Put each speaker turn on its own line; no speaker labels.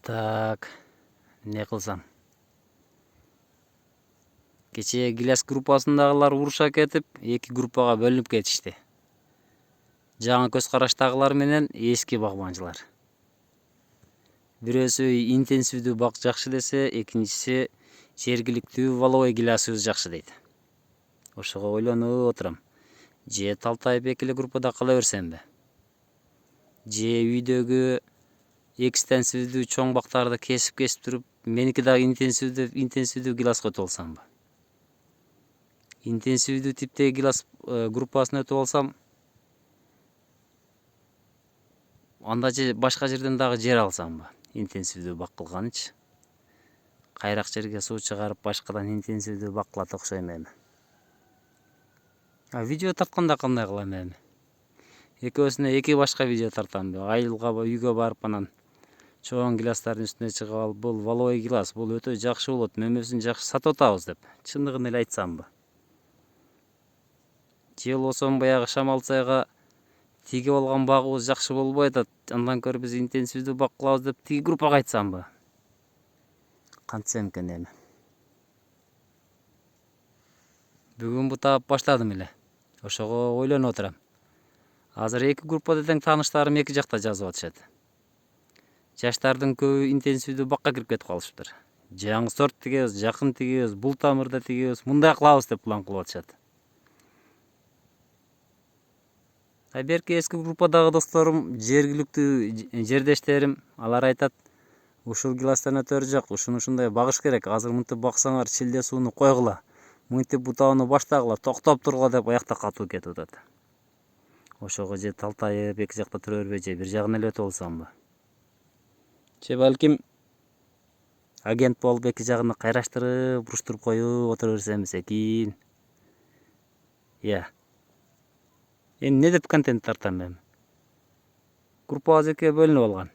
Так, не кылсам? Кечээ Гиляс группасындагылар уруша кетип, эки группага бөлүнүп кетишти. Жаңы көз караштагылар менен эски багбанчылар. Бирөөсү интенсивдүү бак жакшы десе, экинчиси жергиликтүү валовой Гилясыбыз жакшы дейт. Ошого ойлонуп отурам. Же талтайып экиле группада кала берсемби? Же үйдөгү экстенсивдүү чоң бактарды кесип туруп, меники дагы интенсивдүү Гиляска өтүп алсамбы? Интенсивдүү типтеги Гилас группасына өтүп алсам, анда же башка жерден дагы жер алсамбы? Интенсивдүү бак кылганычы. Кайрак жерге суу чыгарып, башкадан интенсивдүү бак кылат окшойм эми. Видео тартканда кандай кылам эми? Экөөсүнө эки башка видео тартамбы? Айылга үйгө барып анан чоң Гиластардын үстүнө чыгып алып, бул валовой Гилас, бул өтө жакшы болот, мөмөсүн жакшы сатып атабыз деп, чындыгын эле айтсамбы? Же болбосо баягы Шамал сайга тигип алган багыбыз жакшы болбой атат, андан көрө биз интенсивдүү бак кылабыз деп тиги группага айтсамбы? Кантсем экен эми? Бүгүн бу таап баштадым эле. Ошого ойлонуп отурам. Азыр эки группада тең тааныштарым эки жакта жазып атышат. Жаштардын көбү интенсивдүү бакка кирип кетип калышыптыр. Жаңы сорт тигебиз, жакын тигебиз, бул тамырда тигебиз, мындай кылабыз деп план кылып атышат. Берки эски группадагы досторум, жергиликтүү жердештерим, алар айтат, ушул Гиластан өтөр жок, ушундай багыш керек. Азыр мынтип баксаңар, чилде сууну койгула, мынтип бутауну баштагыла, токтоп тургула деп аякта катуу кетип атат. Ошого же талтайып эки жакта тура бербей, же бир жагын эле өтүп алсамбы? Же балким агент болуп эки жагын кайраштырып, буруштуруп коюп отура берсемиз экин? Эми не деп контент тартам эми? Группабыз экиге бөлүнүп алган.